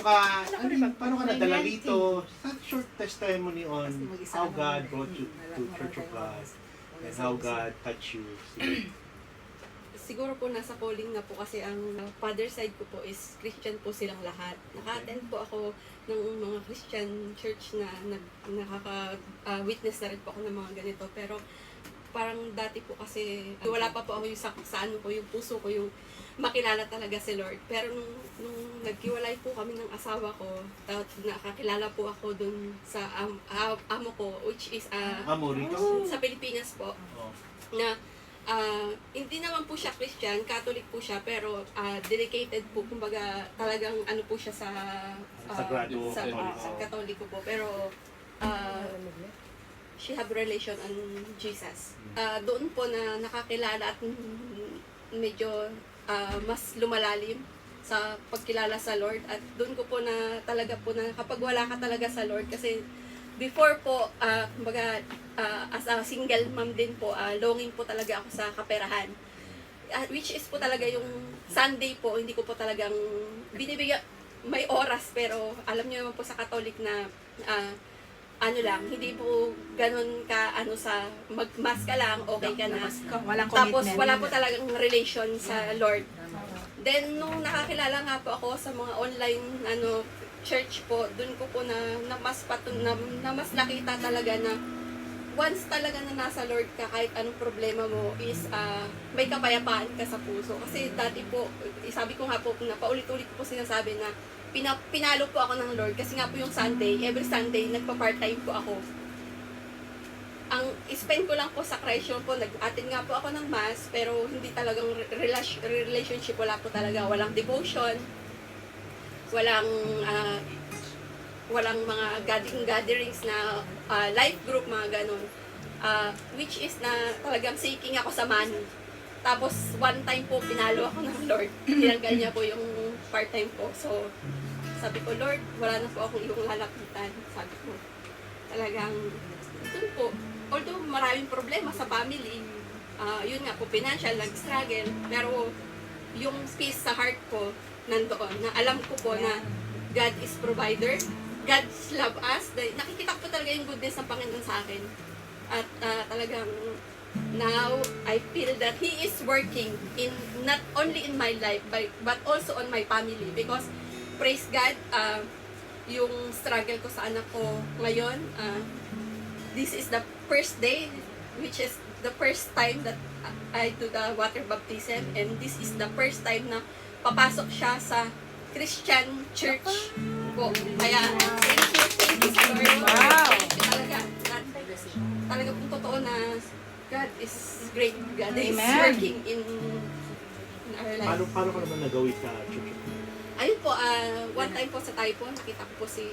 paano ka nadala dito? That short testimony on how God brought you to Church of God and how God touched you. Siguro po nasa calling na po kasi ang father side ko po is Christian po silang lahat. Naka-attend po ako ng mga Christian church na nakaka-witness na rin po ako ng mga ganito. Pero parang dati po kasi wala pa po ako yung sa ano ko, yung puso ko, yung makilala talaga si Lord. Pero nung naghiwalay po kami ng asawa ko, nakakilala po ako dun sa amo ko, which is sa Pilipinas po, na hindi naman po siya Christian, Catholic po siya, pero dedicated po, kumbaga talagang ano po siya sa Katoliko po, pero she have relation on Jesus. Doon po na nakakilala at medyo mas lumalalim sa pagkilala sa Lord, at doon ko po na talaga po na kapag wala ka talaga sa Lord, kasi before po, kumbaga, as a single mom din po, longing po talaga ako sa kaperahan. Which is po talaga yung Sunday po, hindi ko po talagang binibigyan, may oras, pero alam niyo naman po sa Catholic na, ano lang, hindi po ganun ka, sa mag-mass ka lang, okay ka na. Tapos wala po talagang relation sa Lord. Then, nung nakakilala nga po ako sa mga online, church po, dun ko po na mas nakita talaga na once talaga na nasa Lord ka, kahit anong problema mo is may kapayapaan ka sa puso. Kasi dati po, sabi ko nga po, na paulit-ulit po sinasabi na pinalo po ako ng Lord kasi nga po yung Sunday, every Sunday, nagpa-part-time po ako. Ang spend ko lang po sa Christian po, nag-attend nga po ako ng mass, pero hindi talagang relationship, wala po talaga, walang devotion, walang mga gatherings na life group, mga ganun. Which is na talagang seeking ako sa money. Tapos one time po, pinalo ako ng Lord. Tinanggal niya po yung part-time po. So, sabi ko, Lord, wala na po akong iyong lalapitan. Sabi ko, talagang, dun po, although maraming problema sa family, yun nga po, financial, nag-struggle, pero yung peace sa heart ko, nandoon, na alam ko po na God is provider, God love us, nakikita ko po talaga yung goodness ng Panginoon sa akin. At talagang, now, I feel that He is working in not only in my life, but also on my family. Because, praise God, yung struggle ko sa anak ko ngayon, this is the first day, which is the first time that I do the water baptism, and this is the first time na papasok siya sa Christian church po. Kaya, thank you sa Lord. Wow! Talaga pong totoo na God is great. God is Amen. working in our life. Paano ka naman nagawid ka, Church? Ayun po, one time po sa tayo po, nakita ko po si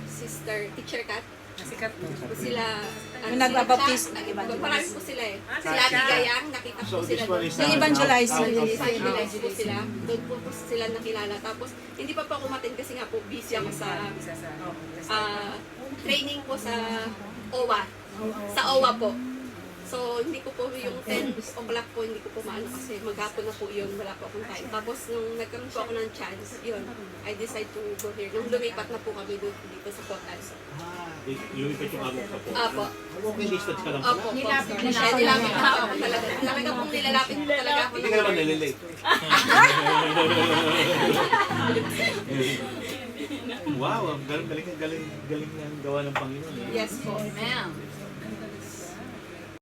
Sister Teacher Kat. Sikat po. Sila, Yung nagbabaptis. marami po sila eh. Sila Ate Gayang, nakita ko So sila this one doon. is Yung evangelizing. Evangelize po sila. Doon po sila nakilala. Tapos, hindi pa po ako umattend kasi nga po busy ako sa training po sa OWA. Sa OWA po. So, hindi ko po yung 10 o'clock po, hindi ko po maano kasi maghapon na po yun, wala po akong time. Tapos, nung nagkaroon po ako ng chance, yun, I decide to go here. Nung lumipat na po kami dito sa Potas. Lumipat yung amo ka po. Apo. Okay, listed ka lang pala. Opo, nilapit na ako talaga. Talaga pong nilalapit talaga ako. Hindi ka naman nalilate. Wow, ang galing ng gawa ng Panginoon. Yes po. Amen.